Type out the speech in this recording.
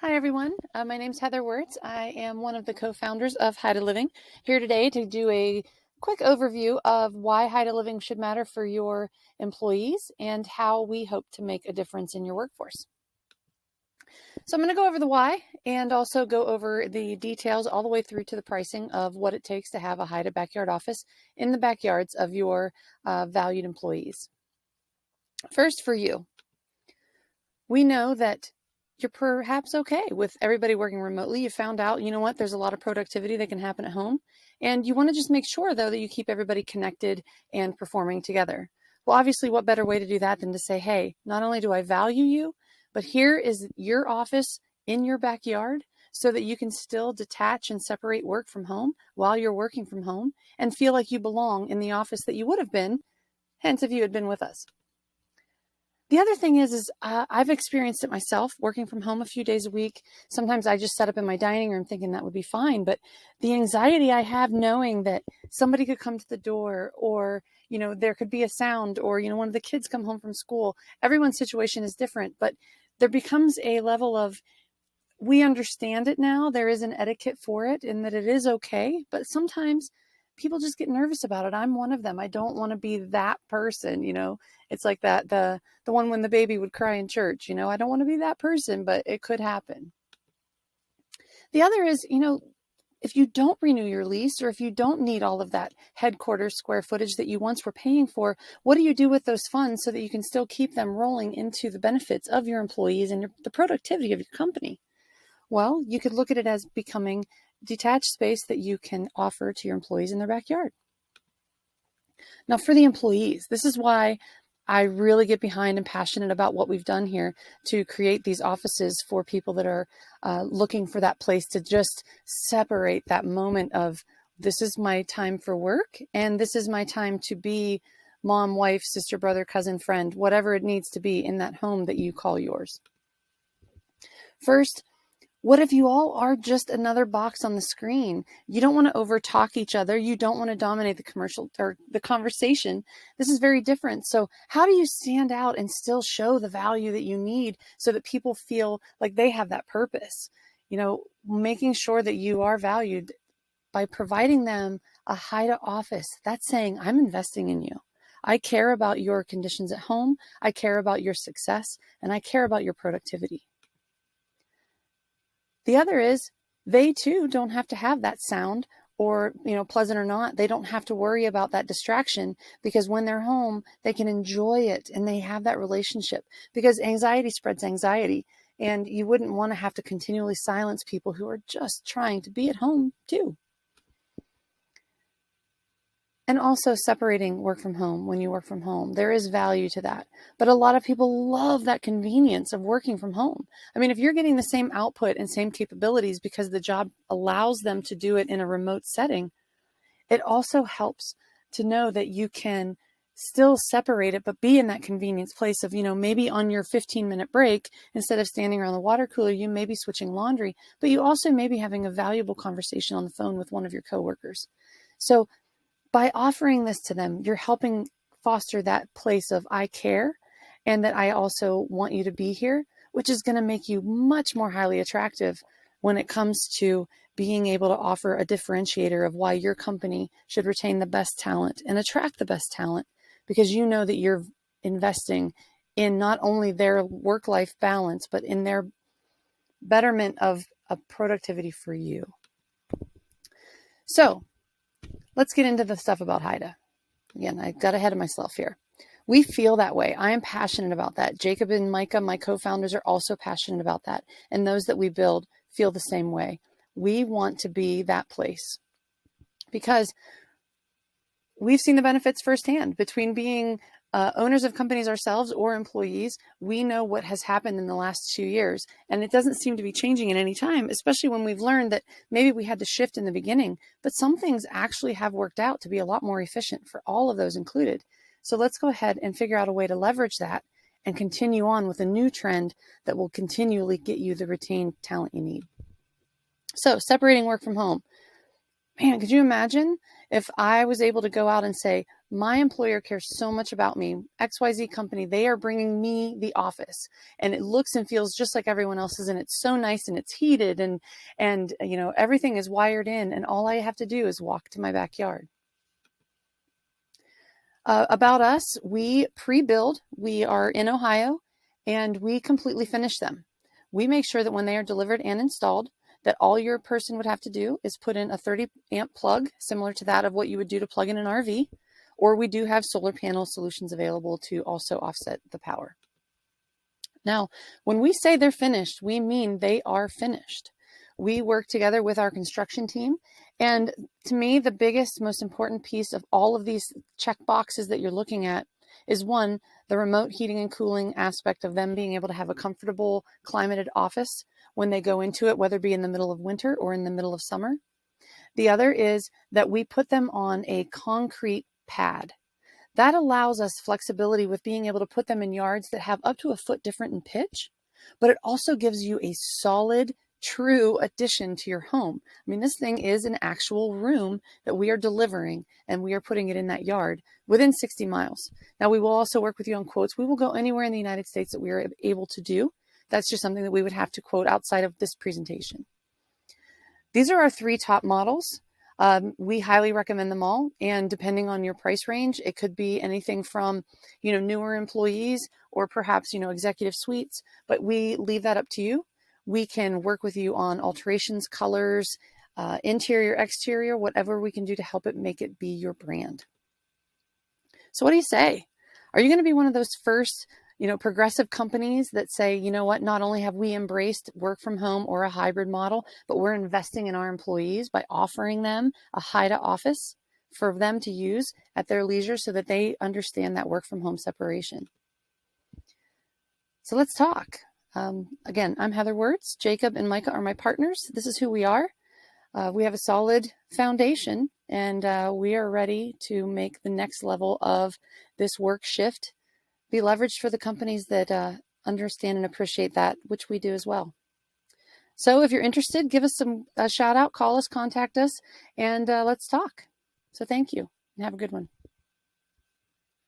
Hi, everyone. My name's Heather Wertz. I am one of the co-founders of Haida Living, here today to do a quick overview of why Haida Living should matter for your employees and how we hope to make a difference in your workforce. So I'm going to go over the why and also go over the details all the way through to the pricing of what it takes to have a Haida backyard office in the backyards of your valued employees. First, for you, we know that you're perhaps okay with everybody working remotely. You found out, you know what, there's a lot of productivity that can happen at home. And you want to just make sure, though, that you keep everybody connected and performing together. Well, obviously, what better way to do that than to say, hey, not only do I value you, but here is your office in your backyard so that you can still detach and separate work from home while you're working from home and feel like you belong in the office that you would have been, hence, if you had been with us. The other thing is I've experienced it myself working from home a few days a week. Sometimes I just set up in my dining room thinking that would be fine. But the anxiety I have knowing that somebody could come to the door or, there could be a sound or, one of the kids come home from school. Everyone's situation is different, but there becomes a level of, we understand it now. There is an etiquette for it and that it is okay. But sometimes people just get nervous about it. I'm one of them. I don't want to be that person, It's like that the one when the baby would cry in church, I don't want to be that person, but it could happen. The other is, if you don't renew your lease or if you don't need all of that headquarters square footage that you once were paying for, what do you do with those funds so that you can still keep them rolling into the benefits of your employees and the productivity of your company? Well, you could look at it as becoming detached space that you can offer to your employees in their backyard. Now, for the employees, this is why I really get behind and passionate about what we've done here to create these offices for people that are looking for that place to just separate that moment of this is my time for work and this is my time to be mom, wife, sister, brother, cousin, friend, whatever it needs to be in that home that you call yours. First, what if you all are just another box on the screen? You don't want to overtalk each other. You don't want to dominate the commercial or the conversation. This is very different. So how do you stand out and still show the value that you need so that people feel like they have that purpose? Making sure that you are valued by providing them a Haida office. That's saying, I'm investing in you. I care about your conditions at home. I care about your success, and I care about your productivity. The other is they too don't have to have that sound or, pleasant or not, they don't have to worry about that distraction because when they're home, they can enjoy it and they have that relationship because anxiety spreads anxiety. And you wouldn't want to have to continually silence people who are just trying to be at home too. And also separating work from home when you work from home. There is value to that. But a lot of people love that convenience of working from home. I mean, if you're getting the same output and same capabilities because the job allows them to do it in a remote setting, it also helps to know that you can still separate it, but be in that convenience place of, maybe on your 15-minute break, instead of standing around the water cooler, you may be switching laundry, but you also may be having a valuable conversation on the phone with one of your coworkers. So by offering this to them, you're helping foster that place of I care and that I also want you to be here, which is going to make you much more highly attractive when it comes to being able to offer a differentiator of why your company should retain the best talent and attract the best talent, because you know that you're investing in not only their work-life balance, but in their betterment of a productivity for you. So let's get into the stuff about Haida. Again, I got ahead of myself here. We feel that way. I am passionate about that. Jacob and Micah, my co-founders, are also passionate about that. And those that we build feel the same way. We want to be that place because we've seen the benefits firsthand between being owners of companies ourselves or employees. We know what has happened in the last 2 years, and it doesn't seem to be changing at any time, especially when we've learned that maybe we had to shift in the beginning, but some things actually have worked out to be a lot more efficient for all of those included. So let's go ahead and figure out a way to leverage that and continue on with a new trend that will continually get you the retained talent you need. So separating work from home. Man, could you imagine if I was able to go out and say, My employer cares so much about me. XYZ company, they are bringing me the office, and it looks and feels just like everyone else's, and it's so nice, and it's heated, and you know, everything is wired in, and all I have to do is walk to my backyard. About us, we pre-build. We are in Ohio, and we completely finish them. We make sure that when they are delivered and installed, that all your person would have to do is put in a 30 amp plug, similar to that of what you would do to plug in an RV, or we do have solar panel solutions available to also offset the power. Now, when we say they're finished, we mean they are finished. We work together with our construction team. And to me, the biggest, most important piece of all of these check boxes that you're looking at is one, the remote heating and cooling aspect of them being able to have a comfortable climated office when they go into it, whether it be in the middle of winter or in the middle of summer. The other is that we put them on a concrete pad. That allows us flexibility with being able to put them in yards that have up to a foot different in pitch, but it also gives you a solid, true addition to your home. I mean, this thing is an actual room that we are delivering, and we are putting it in that yard within 60 miles. Now, we will also work with you on quotes. We will go anywhere in the United States that we are able to do. That's just something that we would have to quote outside of this presentation. These are our 3 top models. We highly recommend them all. And depending on your price range, it could be anything from, you know, newer employees or perhaps, you know, executive suites, but we leave that up to you. We can work with you on alterations, colors, interior, exterior, whatever we can do to help it make it be your brand. So what do you say? Are you going to be one of those first, you know, progressive companies that say, you know what, not only have we embraced work from home or a hybrid model, but we're investing in our employees by offering them a HIDA office for them to use at their leisure so that they understand that work from home separation. So let's talk. Again, I'm Heather Wertz. Jacob and Micah are my partners. This is who we are. We have a solid foundation, and we are ready to make the next level of this work shift be leveraged for the companies that understand and appreciate that, which we do as well. So if you're interested, give us a shout out, call us, contact us, and let's talk. So thank you, and have a good one.